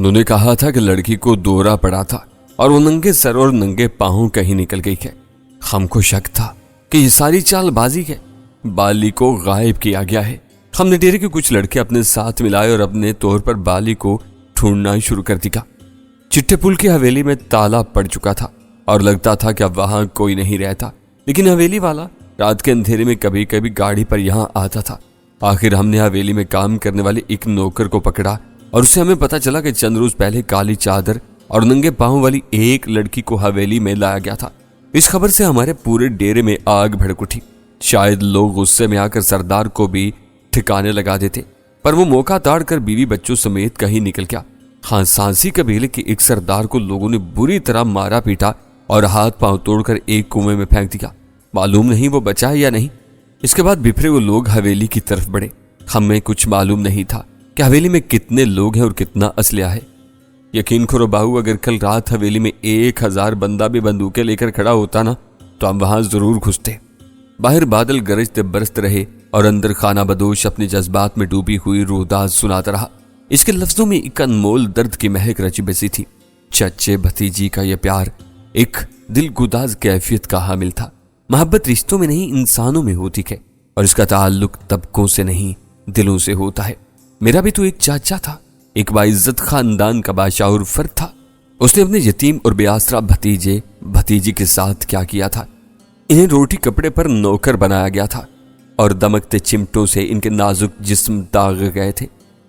انہوں نے کہا تھا کہ لڑکی کو دورہ پڑا تھا اور وہ ننگے سر اور ننگے پاؤں کہیں نکل گئی ہے۔ ہم کو شک تھا کہ یہ ساری چال بازی ہے، بالی کو غائب کیا گیا ہے۔ ہم نے ڈیرے کے کچھ لڑکے اپنے ساتھ ملائے اور اپنے طور پر بالی کو ڈھونڈنا شروع کر دیا۔ چٹے پل کی حویلی میں تالا پڑ چکا تھا اور لگتا تھا کہ اب وہاں کوئی نہیں رہتا، لیکن حویلی والا رات کے اندھیرے میں کبھی کبھی گاڑی پر یہاں آتا تھا۔ آخر ہم نے حویلی میں کام کرنے والے ایک نوکر کو پکڑا اور اسے ہمیں پتا چلا کہ چند روز پہلے کالی چادر اور ننگے پاؤں والی ایک لڑکی کو حویلی میں لایا گیا تھا۔ اس خبر سے ہمارے پورے ڈیرے میں آگ بھڑک اٹھی۔ شاید لوگ غصے میں آ کر سردار کو بھی ٹھکانے لگا دیتے، پر وہ موقع تاڑ کر بیوی بچوں سمیت کہیں نکل گیا۔ ہاں، سانسی قبیلے کے ایک سردار کو لوگوں نے بری طرح مارا پیٹا اور ہاتھ پاؤں توڑ کر ایک کنویں میں پھینک دیا۔ معلوم نہیں وہ بچا ہے یا نہیں۔ اس کے بعد بپھرے وہ لوگ حویلی کی طرف بڑھے۔ ہمیں کچھ معلوم نہیں تھا کہ حویلی میں کتنے لوگ ہیں اور کتنا اسلحہ ہے۔ یقین کرو باہو، اگر کل رات حویلی میں 1000 بندہ بھی بندوقیں لے کر کھڑا ہوتا نا تو ہم وہاں ضرور گھستے۔ باہر بادل گرجتے برستے رہے اور اندر خانہ بدوش اپنے جذبات میں ڈوبی ہوئی روحداز سناتا رہا۔ اس کے لفظوں میں ایک انمول درد کی مہک رچی بسی تھی۔ چچے بھتیجی کا یہ پیار ایک دل گداز کیفیت کا حامل تھا۔ محبت رشتوں میں نہیں، انسانوں میں ہوتی ہے، اور اس کا تعلق طبقوں سے نہیں، دلوں سے ہوتا ہے۔ میرا بھی تو ایک چاچا تھا، ایک باعزت خاندان کا باشعور فرد تھا۔ اس نے اپنے یتیم اور بے آسرا بھتیجے بھتیجی کے ساتھ کیا کیا تھا؟ انہیں روٹی کپڑے پر نوکر بنایا گیا تھا اور دمکتے چمٹوں سے ان کے نازک جسم داغے گئے تھے۔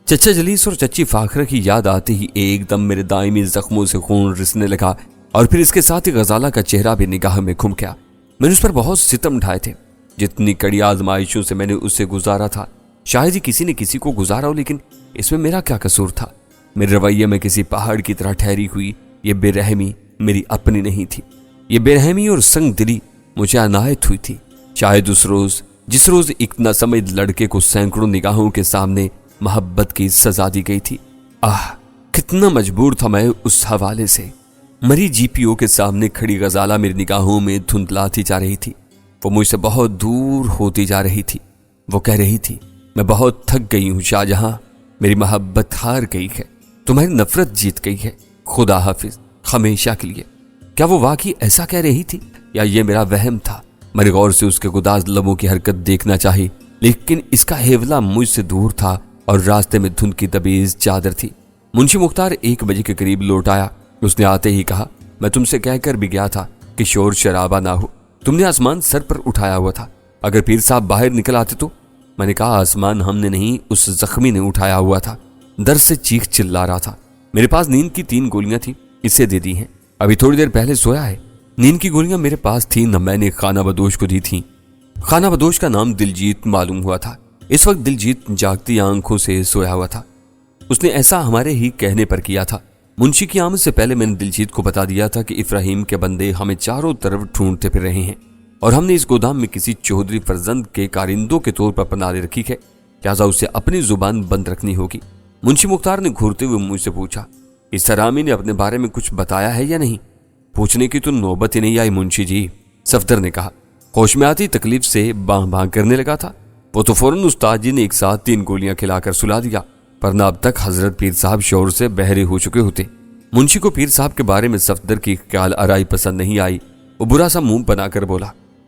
چچا جلیس اور چچی فاخرہ کی یاد آتے ہی ایک دم میرے دائمی زخموں سے خون رسنے لگا، اور پھر اس کے ساتھ ہی غزالہ کا چہرہ بھی نگاہ میں کھم گیا۔ میں نے اس پر بہت ستم ڈھائے تھے، جتنی کڑی آزمائشوں سے میں نے اسے گزارا تھا۔ شاید ہی کسی نے کسی کو گزارا ہو، لیکن اس میں میرا کیا قصور تھا؟ میرے رویے میں کسی پہاڑ کی طرح ٹھہری ہوئی یہ بے رحمی میری اپنی نہیں تھی۔ یہ بے رحمی اور سنگ دلی مجھے عنایت ہوئی تھی۔ شاید اس روز، جس روز ایک ناسمجھ لڑکے کو سینکڑوں نگاہوں کے سامنے محبت کی سزا دی گئی تھی۔ کتنا مجبور تھا میں اس حوالے سے۔ مری جی پی او کے سامنے کھڑی غزالہ میری نگاہوں میں دھندلاتی جا رہی تھی۔ وہ مجھ سے بہت دور ہوتی جا رہی تھی۔ وہ کہہ رہی تھی، میں بہت تھک گئی ہوں شاہجہاں، میری محبت ہار گئی ہے، تمہاری نفرت جیت گئی ہے، خدا حافظ ہمیشہ کے لیے۔ کیا وہ واقعی ایسا کہہ رہی تھی یا یہ میرا وہم تھا؟ میں نے غور سے اس کے گداز لبوں کی حرکت دیکھنا چاہی، لیکن اس کا ہیولا مجھ سے دور تھا اور راستے میں دھند کی تبیز چادر تھی۔ منشی مختار 1 بجے کے قریب لوٹ آیا۔ اس نے آتے ہی کہا، میں تم سے کہہ کر بھی گیا تھا کہ شور شرابہ نہ ہو۔ تم نے آسمان سر پر اٹھایا ہوا تھا، اگر پیر صاحب باہر نکل آتے تو؟ میں نے کہا، آسمان ہم نے نہیں، اس زخمی نے اٹھایا ہوا تھا۔ درد سے چیخ چلا رہا تھا۔ میرے پاس نیند کی 3 گولیاں تھیں، اسے دے دی ہیں، ابھی تھوڑی دیر پہلے سویا ہے۔ نیند کی گولیاں میرے پاس تھیں نہ میں نے خانہ بدوش کو دی تھیں۔ خانہ بدوش کا نام دلجیت معلوم ہوا تھا۔ اس وقت دلجیت جاگتی آنکھوں سے سویا ہوا تھا۔ اس نے ایسا ہمارے ہی کہنے پر کیا تھا۔ منشی کی آمد سے پہلے میں نے دلجیت کو بتا دیا تھا کہ افراہیم کے بندے ہمیں چاروں طرف ڈھونڈتے پھر رہے ہیں اور ہم نے اس گودام میں کسی چودھری فرزند کے کارندوں کے طور پر پناہ رکھی ہے، لہٰذا اسے اپنی زبان بند رکھنی ہوگی۔ منشی مختار نے گھورتے ہوئے مجھ سے پوچھا، اس حرامی نے اپنے بارے میں کچھ بتایا ہے یا نہیں؟ پوچھنے کی تو نوبت ہی نہیں آئی منشی جی، صفدر نے کہا۔ ہوش میں آتی تکلیف سے باں باں کرنے لگا تھا۔ وہ تو فوراً استاد جی نے ایک ساتھ 3 گولیاں کھلا کر سلا دیا، ورنہ اب تک حضرت پیر صاحب شور سے بہرے ہو چکے ہوتے۔ منشی کو پیر صاحب کے بارے میں صفدر کی خیال آرائی پسند نہیں آئی۔ وہ برا سا منہ بنا کر بولا،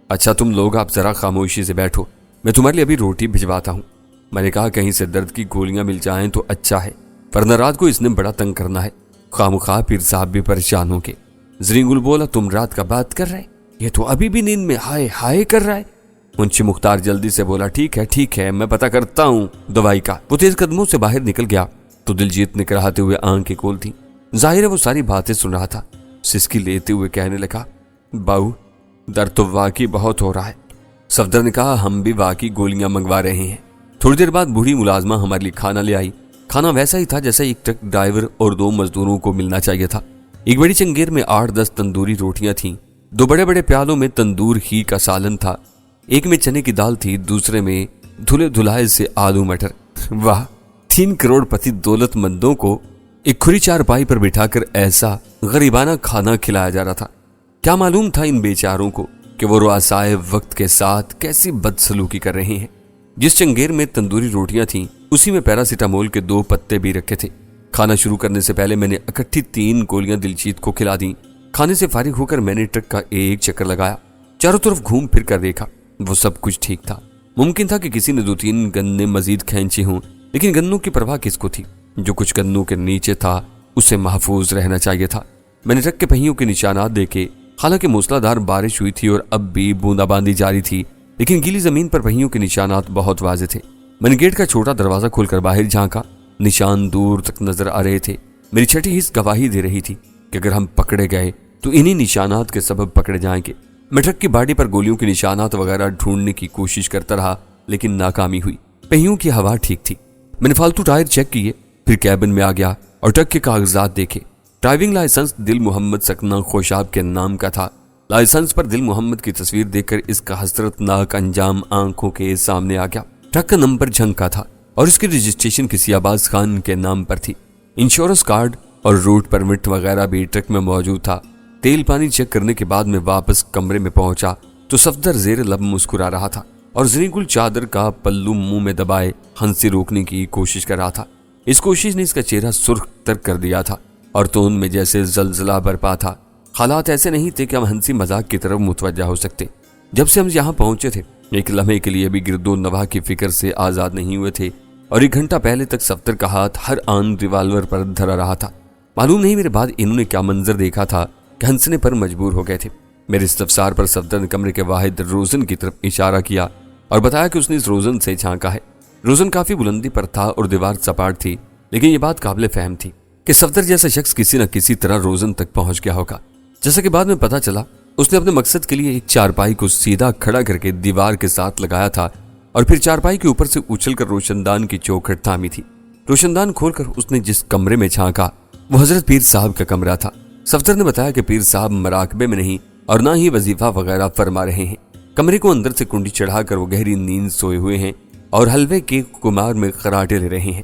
اچھا تم لوگ آپ ذرا خاموشی سے بیٹھو، میں تمہارے لیے ابھی روٹی بھجواتا ہوں۔ میں نے کہا، کہیں سے درد کی گولیاں مل جائیں تو اچھا ہے، ورنہ رات کو اس نے بڑا تنگ کرنا ہے، خواہ پیر صاحب بھی پریشان ہوں گے۔ زرینگل بولا، تم رات کا بات کر رہے؟ یہ تو ابھی بھی نیند میں ہائے ہائے کر رہا ہے۔ منشی مختار جلدی سے بولا، ٹھیک ہے، میں پتہ کرتا ہوں دوائی کا۔ وہ تیز قدموں سے باہر نکل گیا تو دلجیت نے کراہتے ہوئے آنکھیں کھول تھی۔ ظاہر ہے وہ ساری باتیں سن رہا تھا۔ سسکی لیتے ہوئے کہنے لگا، باؤ درد تو واقعی بہت ہو رہا ہے۔ صفدر نے کہا، ہم بھی واقعی گولیاں منگوا رہے ہیں۔ تھوڑی دیر بعد بوڑھی ملازمہ ہمارے لیے کھانا لے آئی۔ کھانا ویسا ہی تھا جیسا ایک ٹرک ڈرائیور اور 2 مزدوروں کو ملنا چاہیے تھا۔ ایک بڑی چنگیر میں 8-10 تندوری روٹیاں تھیں، 2 بڑے بڑے پیالوں میں تندور ہی کا سالن تھا، ایک میں چنے کی دال تھی، دوسرے میں دھلے دھلائے سے آلو مٹر۔ واہ، 3 کروڑ پتی دولت مندوں کو ایک کھری چارپائی پر بٹھا کر ایسا غریبانہ کھانا کھلایا جا رہا تھا۔ کیا معلوم تھا ان بیچاروں کو کہ وہ رؤسائے وقت کے ساتھ کیسی بدسلوکی کر رہے ہیں۔ جس چنگیر میں تندوری روٹیاں تھیں اسی میں پیراسیٹامول کے 2 پتے بھی رکھے تھے۔ کھانا شروع کرنے سے پہلے میں نے اکٹھی 3 گولیاں دلجیت کو کھلا دیں۔ کھانے سے فارغ ہو کر میں نے ٹرک کا ایک چکر لگایا، چاروں طرف گھوم پھر کر دیکھا، وہ سب کچھ ٹھیک تھا۔ ممکن تھا کہ کسی نے 2-3 گنے مزید کھینچے ہوں، لیکن گنوں کی پرواہ کس کو تھی؟ جو کچھ گنوں کے نیچے تھا اسے محفوظ رہنا چاہیے تھا۔ میں نے ٹرک کے پہیوں کے نشانات دیکھے۔ حالانکہ موسلا دھار بارش ہوئی تھی اور اب بھی بوندا باندی جاری تھی، لیکن گیلی زمین پر پہیوں کے نشانات بہت واضح تھے۔ میں نے گیٹ کا چھوٹا دروازہ کھول کر باہر جھانکا، نشان دور تک نظر آ رہے تھے۔ میری چھٹی حس گواہی دے رہی تھی کہ اگر ہم پکڑے گئے تو انہی نشانات کے سبب پکڑے جائیں گے۔ میں ٹرک کی باڈی پر گولیوں کے نشانات وغیرہ ڈھونڈنے کی کوشش کرتا رہا، لیکن ناکامی ہوئی۔ پہیوں کی ہوا ٹھیک تھی۔ میں نے فالتو ٹائر چیک کیے، پھر کیبن میں آ گیا اور ٹرک کے کاغذات دیکھے۔ ڈرائیونگ لائسنس دل محمد سکنا خوشاب کے نام کا تھا۔ لائسنس پر دل محمد کی تصویر دیکھ کر اس کا حسرت ناک انجام آنکھوں کے سامنے آ گیا۔ ٹرک کا نمبر جھنگ کا تھا اور اس کی رجسٹریشن کسی عباس خان کے نام پر تھی۔ انشورنس کارڈ اور روٹ پرمٹ وغیرہ بھی ٹرک میں موجود تھا۔ تیل پانی چیک کرنے کے بعد میں واپس کمرے میں پہنچا تو صفدر زیر لب مسکرا رہا تھا اور زریں گل چادر کا پلو منہ میں دبائے ہنسی روکنے کی کوشش کر رہا تھا۔ اس کوشش نے اس کا چہرہ سرخ تر کر دیا تھا اور تو ان میں جیسے زلزلہ برپا تھا۔ حالات ایسے نہیں تھے کہ ہم ہنسی مذاق کی طرف متوجہ ہو سکتے۔ جب سے ہم یہاں پہنچے تھے ایک لمحے کے لیے بھی گرد و نواح کی فکر سے آزاد نہیں ہوئے تھے، اور 1 گھنٹہ پہلے تک صفدر کا ہاتھ ہر آن ریوالور پر دھرا رہا تھا۔ معلوم نہیں میرے بعد انہوں نے کیا منظر دیکھا تھا کہ ہنسنے پر مجبور ہو گئے تھے۔ میرے استفسار پر صفدر نے کمرے کے واحد روزن کی طرف اشارہ کیا اور بتایا کہ اس نے اس روزن سے جھانکا ہے۔ روزن کافی بلندی پر تھا اور دیوار سپاٹ تھی، لیکن یہ بات قابل فہم تھی کہ صفدر جیسا شخص کسی نہ کسی طرح روزن تک پہنچ گیا ہوگا۔ جیسا کہ بعد میں پتا چلا، اس نے اپنے مقصد کے لیے ایک چارپائی کو سیدھا کھڑا کر کے دیوار کے ساتھ لگایا تھا اور پھر چارپائی کے اوپر سے اچھل کر روشن دان کی چوکھٹ تھامی تھی۔ روشن دان کھول کر اس نے جس کمرے میں جھانکا وہ حضرت پیر صاحب کا کمرہ تھا۔ صفدر نے بتایا کہ پیر صاحب مراقبے میں نہیں اور نہ ہی وظیفہ وغیرہ فرما رہے ہیں۔ کمرے کو اندر سے کنڈی چڑھا کر وہ گہری نیند سوئے ہوئے ہیں اور حلوے کے کمار میں خراٹے لے رہے ہیں۔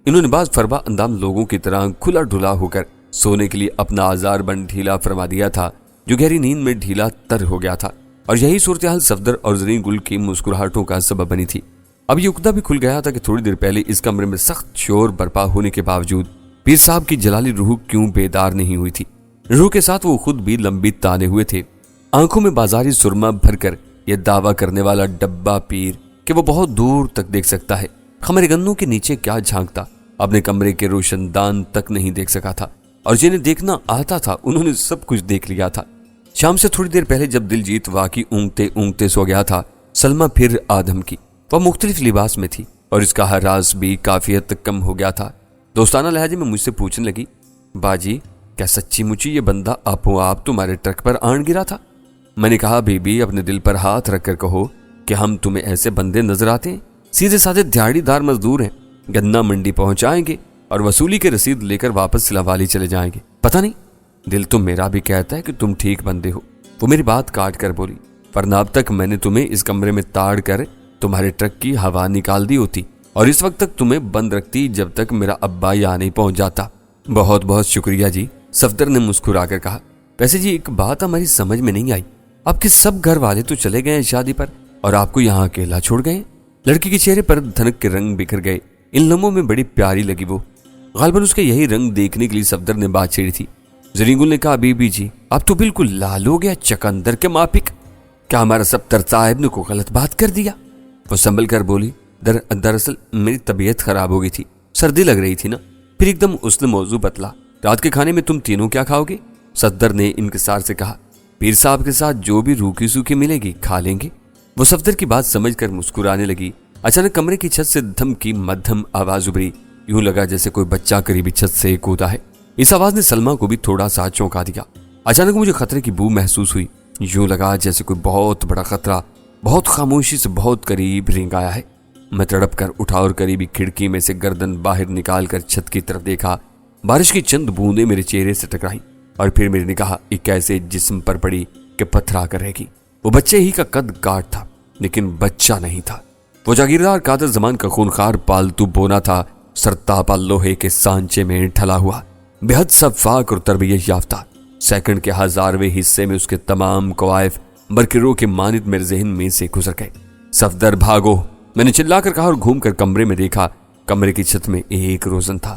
انہوں نے بعض فربا اندام لوگوں کی طرح کھلا ڈھلا ہو کر سونے کے لیے اپنا آزار بند ڈھیلا فرما دیا تھا، جو گہری نیند میں ڈھیلا تر ہو گیا تھا، اور یہی صورتحال صفدر اور زریں گل کی مسکراہٹوں کا سبب بنی تھی۔ اب یہ عقدہ بھی کھل گیا تھا کہ تھوڑی دیر پہلے اس کمرے میں سخت شور برپا ہونے کے باوجود پیر صاحب کی جلالی روح کیوں بیدار نہیں ہوئی تھی۔ روح کے ساتھ وہ خود بھی لمبی تانے ہوئے تھے، آنکھوں میں بازاری سرما بھر کر یہ دعویٰ کرنے والا ڈبہ پیر کہ وہ بہت دور تک دیکھ سکتا ہے۔ خمر گنوں کے نیچے کیا جھانکتا، اپنے کمرے کے روشن دان تک نہیں دیکھ سکا تھا، اور جنہیں دیکھنا آتا تھا انہوں نے سب کچھ دیکھ لیا تھا۔ شام سے تھوڑی دیر پہلے جب دلجیت واقعی اونگتے اونگتے سو گیا تھا، سلمہ پھر آدم کی۔ وہ مختلف لباس میں تھی اور اس کا ہراس بھی کافی حد تک کم ہو گیا تھا۔ دوستانہ لہجے میں مجھ سے پوچھنے لگی، باجی کیا سچی مچی یہ بندہ آپ تمہارے ٹرک پر آن گرا تھا؟ میں نے کہا، بی بی اپنے دل پر ہاتھ رکھ کر کہو کہ ہم تمہیں ایسے بندے نظر آتے ہیں؟ سیدھے سادھے دیہڑی دار مزدور ہیں، گنا منڈی پہنچائیں گے اور وصولی کے رسید لے کر واپس سلاوالی چلے جائیں گے۔ پتہ نہیں، دل تو میرا بھی کہتا ہے کہ تم ٹھیک بندے ہو۔ وہ میری بات کاٹ کر بولی، ورنہ اب تک میں نے تمہیں اس کمرے میں تاڑ کر تمہارے ٹرک کی ہوا نکال دی ہوتی اور اس وقت تک تمہیں بند رکھتی جب تک میرا ابا یہاں نہیں پہنچ جاتا۔ بہت بہت شکریہ جی، صفدر نے مسکرا کر کہا۔ ویسے جی ایک بات ہماری سمجھ میں نہیں آئی، آپ کے سب گھر والے تو چلے گئے ہیں شادی پر اور آپ کو یہاں اکیلا چھوڑ گئے۔ لڑکی کے چہرے پر دھنک کے رنگ بکھر گئے، ان لمحوں میں بڑی پیاری لگی وہ۔ غالباً اس کے یہی رنگ دیکھنے کے لیے صفدر نے بات چھیڑی تھی۔ زریں گل نے کہا، بی بی جی اب تو بالکل لال ہو گیا، چکندر کے ماپک، کیا ہمارا صفدر صاحب نے کوئی غلط بات کر دیا؟ وہ سنبھل کر بولی، دراصل میری طبیعت خراب ہو گئی تھی، سردی لگ رہی تھی نا۔ پھر ایک دم اس نے موضوع بتلا، رات کے کھانے میں تم تینوں کیا کھاؤ گے؟ صفدر نے انکسار سے کہا، پیر صاحب کے ساتھ جو بھی روکھی سوکھی ملے گی کھا لیں گے۔ وہ صفدر کی بات سمجھ کر مسکرانے لگی۔ اچانک کمرے کی چھت سے دھم کی مدھم آواز ابھری، یوں لگا جیسے کوئی بچہ قریبی چھت سے کودا ہے۔ اس آواز نے سلمہ کو بھی تھوڑا سا چونکا دیا۔ اچانک مجھے خطرے کی بو محسوس ہوئی، یوں لگا جیسے کوئی بہت بڑا خطرہ بہت خاموشی سے بہت قریب رینگ آیا ہے۔ میں تڑپ کر اٹھا اور قریبی کھڑکی میں سے گردن باہر نکال کر چھت کی طرف دیکھا۔ بارش کی چند بوندیں میرے چہرے سے ٹکرائی اور پھر میری نگاہ ایک ایسے جسم پر پڑی کہ پتھرا کر رہ گئی۔ وہ بچے ہی کا قد کاٹ تھا لیکن بچہ نہیں تھا۔ وہ جاگیردار قادر زمان کا خونخوار پالتو بونا تھا، سرتاپا لوہے کے سانچے میں ڈھلا ہوا، بے حد شفاق اور تربیت یافتہ۔ سیکنڈ کے 1000ویں حصے میں اس کے تمام کوائف برکروں کے مانند میرے ذہن میں سے گزر گئے۔ صفدر بھاگو، میں نے چلا کر کہا اور گھوم کر کمرے میں دیکھا۔ کمرے کی چھت میں ایک روزن تھا،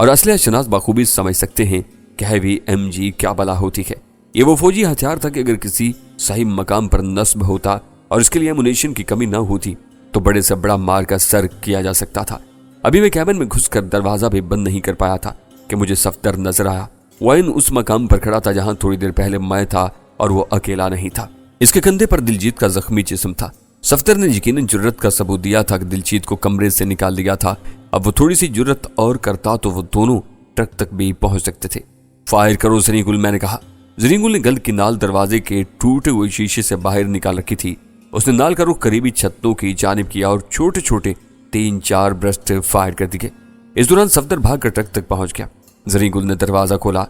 اور اسلحہ شناس بخوبی سمجھ سکتے ہیں کہ ہیوی MG کیا بلا ہوتی ہے۔ یہ وہ فوجی ہتھیار تھا کہ اگر کسی صحیح مقام پر نصب ہوتا اور اس کے لیے امونیشن کی کمی نہ ہوتی تو بڑے سے بڑا مار کا سر کیا جا سکتا تھا۔ ابھی میں کیبن میں گھس کر دروازہ بھی بند نہیں کر پایا تھا کہ مجھے صفدر نظر آیا۔ وائن اس مقام پر کھڑا تھا جہاں تھوڑی دیر پہلے میں تھا اور وہ اکیلا نہیں تھا۔ اس کے کندھے پر دلجیت کا زخمی جسم تھا۔ صفدر نے یقیناً جرت کا ثبوت دیا تھا کہ دلجیت کو کمرے سے نکال دیا تھا۔ اب وہ تھوڑی سی جرت اور کرتا تو وہ دونوں ٹرک تک بھی پہنچ سکتے تھے۔ فائر کرو زریں گل، میں نے کہا۔ زریں گل نے گل کی نال دروازے کے ٹوٹے ہوئے شیشے سے باہر نکال رکھی تھی۔ اس نے نال کا رخ قریبی چھتوں کی جانب کیا اور چھوٹے چھوٹے 3-4 برسٹ فائر کر دیے۔ اس دوران صفدر بھاگ کر ٹرک تک پہنچ گیا۔ زریں گل نے دروازہ کھولا۔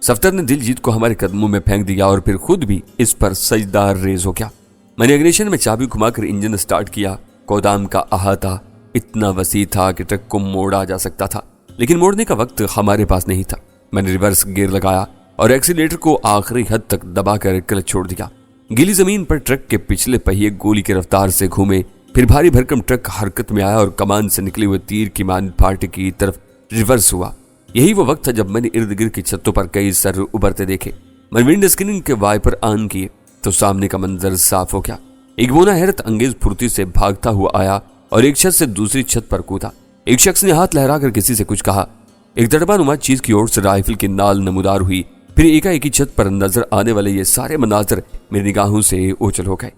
صفدر نے دلجیت کو ہمارے قدموں میں پھینک دیا اور پھر خود بھی اس پر سجدہ ریز ہو گیا۔ میں نے اگنیشن میں چابی گھما کر انجن سٹارٹ کیا۔ گودام کا احاطہ اتنا وسیع تھا کہ ٹرک کو موڑا جا سکتا تھا، لیکن موڑنے کا وقت ہمارے پاس نہیں تھا۔ میں نے ریورس گیئر لگایا اور ایکسیلیٹر کو آخری حد تک دبا کر کلچ چھوڑ دیا۔ گیلی زمین پر ٹرک کے پچھلے پہیے گولی کی رفتار سے گھومے، پھر بھاری بھرکم ٹرک حرکت میں آیا اور کمان سے نکلے ہوئے تیر کی مانند پھاٹک کی طرف ریورس ہوا۔ یہی وہ وقت تھا جب میں نے ارد گرد کی چھتوں پر کئی سر ابھرتے دیکھے۔ میں ونڈ اسکرین کے وائپر آن کیے تو سامنے کا منظر صاف ہو گیا۔ ایک بونا حیرت انگیز پھرتی سے بھاگتا ہوا آیا اور ایک چھت سے دوسری چھت پر کودا۔ ایک شخص نے ہاتھ لہرا کر کسی سے کچھ کہا۔ ایک دڑبا نما چیز کی اور سے رائفل کی نال نمودار ہوئی۔ پھر ایک ہی چھت پر نظر آنے والے یہ سارے مناظر میری نگاہوں سے اوچل ہو گئے۔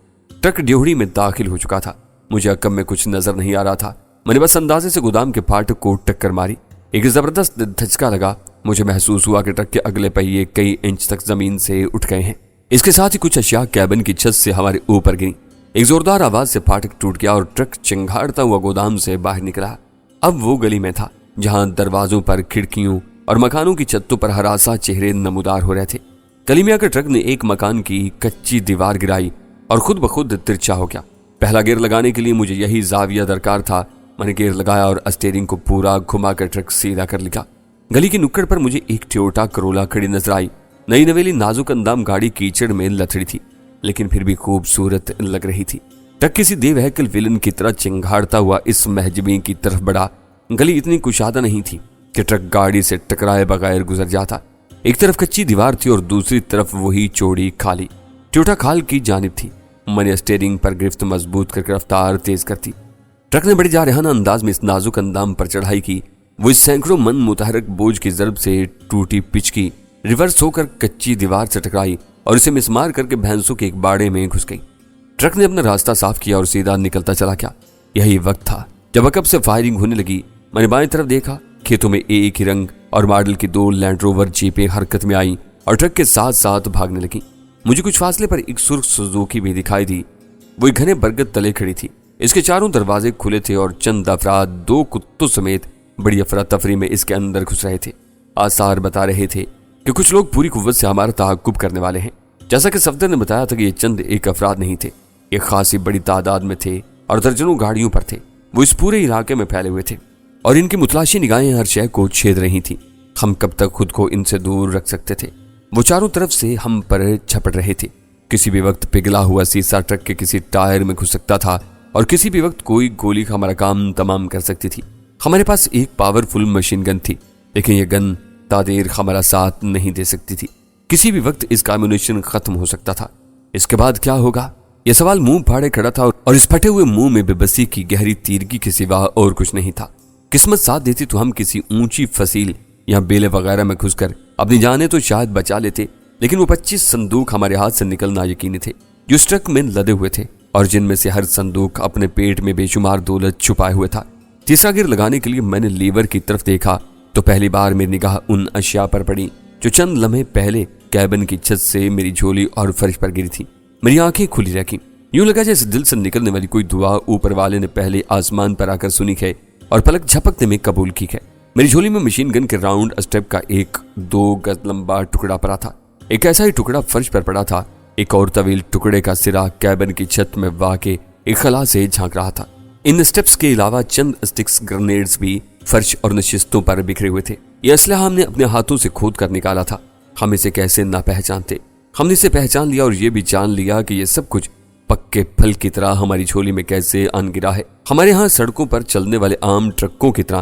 ٹرک ڈیوڑی میں داخل ہو چکا تھا۔ مجھے عقب میں کچھ نظر نہیں آ رہا تھا۔ میں نے بس اندازے سے گودام کے پھاٹک کو ٹکر ماری۔ ایک زبردست دھچکا لگا۔ مجھے محسوس ہوا کہ ٹرک کے اگلے پہیے کئی انچ تک زمین سے اٹھ گئے ہیں۔ اس کے ساتھ ہی کچھ اشیاء کیبن کی چھت سے ہمارے اوپر گریں۔ ایک زوردار آواز سے پھاٹک ٹوٹ گیا اور ٹرک چنگھاڑتا ہوا گودام سے باہر نکلا۔ اب وہ گلی میں تھا جہاں دروازوں پر، کھڑکیوں اور مکانوں کی چھتوں پر ہراساں چہرے نمودار ہو رہے تھے۔ گلی میں آ کر ٹرک نے ایک مکان کی کچی دیوار گرائی اور خود بخود ترچھا ہو گیا۔ پہلا گیئر لگانے کے لیے مجھے یہی زاویہ درکار تھا۔ میں نے گیئر لگایا اور اسٹیئرنگ کو پورا گھما کر ٹرک سیدھا کر لیا۔ گلی کی نکڑ پر مجھے ایک ٹویوٹا کرولا کھڑی نظر آئی۔ نئی نویلی نازک اندام گاڑی کیچڑ میں لتڑی تھی، لیکن پھر بھی خوبصورت لگ رہی تھی۔ ٹرک کسی دیو ہیکل ویلن کی طرح چنگھاڑتا ہوا اس محجبین کی طرف بڑھا۔ گلی اتنی کشادہ نہیں تھی کہ ٹرک گاڑی سے ٹکرائے بغیر گزر جاتا۔ ایک طرف کچی دیوار تھی اور دوسری طرف وہی چوڑی کھالی۔ ٹویوٹا کھال کی جانب تھی۔ میں نے اسٹیئرنگ پر گرفت مضبوط کر کے رفتار تیز کر دی۔ ٹرک نے بڑی جارحانہ انداز میں اس نازک اندام پر چڑھائی کی۔ وہ اس سینکڑوں من متحرک بوجھ کی ضرب سے ٹوٹی پچکی ریورس ہو کر کچی دیوار سے ٹکرائی اور اسے مسمار کر کے بھینسوں کے ایک باڑے میں گھس گئی۔ ٹرک نے اپنا راستہ صاف کیا اور سیدھا نکلتا چلا گیا۔ یہی وقت تھا جب عقب سے فائرنگ ہونے لگی۔ میں نے بائیں طرف دیکھا۔ کھیتوں میں ایک ہی رنگ اور ماڈل کی 2 لینڈ روور جیپیں حرکت میں آئیں اور ٹرک کے ساتھ ساتھ بھاگنے لگیں۔ مجھے کچھ فاصلے پر ایک سرخ سوزوکی بھی دکھائی دی۔ وہ ایک گھنے برگد تلے کھڑی تھی۔ اس کے چاروں دروازے کھلے تھے اور چند افراد 2 کتوں سمیت بڑی افراتفری میں اس کے اندر گھس رہے تھے۔ آثار بتا رہے تھے کہ کچھ لوگ پوری قوت سے ہمارا تعاقب کرنے والے ہیں۔ جیسا کہ صفدر نے بتایا تھا کہ یہ چند ایک افراد نہیں تھے، یہ خاصی بڑی تعداد میں تھے اور درجنوں گاڑیوں پر تھے۔ وہ اس پورے علاقے میں پھیلے ہوئے تھے اور ان کی متلاشی نگاہیں ہر شے کو چھید رہی تھیں۔ ہم کب تک خود کو ان سے دور رکھ سکتے تھے؟ وہ چاروں طرف سے ہم پر چھپٹ رہے تھے۔ کسی بھی وقت پگھلا ہوا سیسا ٹرک کے کسی ٹائر میں گھس سکتا تھا اور کسی بھی وقت کوئی گولی ہمارا کام تمام کر سکتی تھی۔ ہمارے پاس ایک پاورفل مشین گن تھی، لیکن یہ گن تادیر ہمارا ساتھ نہیں دے سکتی تھی۔ کسی بھی وقت اس کا ایمونیشن ختم ہو سکتا تھا۔ اس کے بعد کیا ہوگا؟ یہ سوال منہ پھاڑے کھڑا تھا اور اس پھٹے ہوئے منہ میں بے بسی کی گہری تیرگی کے سوا اور کچھ نہیں تھا۔ قسمت ساتھ دیتی تو ہم کسی اونچی فصیل یا بیلے وغیرہ میں گھس کر اپنی جانیں تو شاید بچا لیتے، لیکن وہ 25 صندوق ہمارے ہاتھ سے نکلنا یقینی تھے جو اس ٹرک میں لدے ہوئے تھے اور جن میں سے ہر صندوق اپنے پیٹ میں بے شمار دولت چھپائے ہوئے تھا۔ تیسرا گیئر لگانے کے لیے میں نے لیور کی طرف دیکھا تو پہلی بار میری نگاہ ان اشیاء پر پڑی جو چند لمحے پہلے کیبن کی چھت سے میری جھولی اور فرش پر گری تھی۔ میری آنکھیں کھلی رہ گئیں۔ یوں لگا جیسے دل سے نکلنے والی کوئی دعا اوپر والے نے پہلے آسمان پر آ کر سنی ہے اور پلک جھپکنے میں قبول کی ہے۔ میری جھولی میں مشین گن کے راؤنڈ اسٹیپ کا ایک 2 گز لمبا ٹکڑا پڑا تھا۔ ایک ایسا ہی ٹکڑا فرش پر پڑا تھا۔ ایک اور طویل ٹکڑے کا سرا کیبن کی چھت میں واقع ایک خلا سے جھانک رہا تھا۔ ان اسٹیپس کے علاوہ چند اسٹکس گرنیڈز بھی فرش اور نشستوں پر بکھرے ہوئے تھے۔ یہ اسلحہ ہم نے اپنے ہاتھوں سے کھود کر نکالا تھا۔ ہم اسے کیسے نہ پہچانتے؟ ہم نے اسے پہچان لیا اور یہ بھی جان لیا کہ یہ سب کچھ پکے پھل کی طرح ہماری جھولی میں کیسے آن گرا ہے۔ ہمارے ہاں سڑکوں پر چلنے والے عام ٹرکوں کی طرح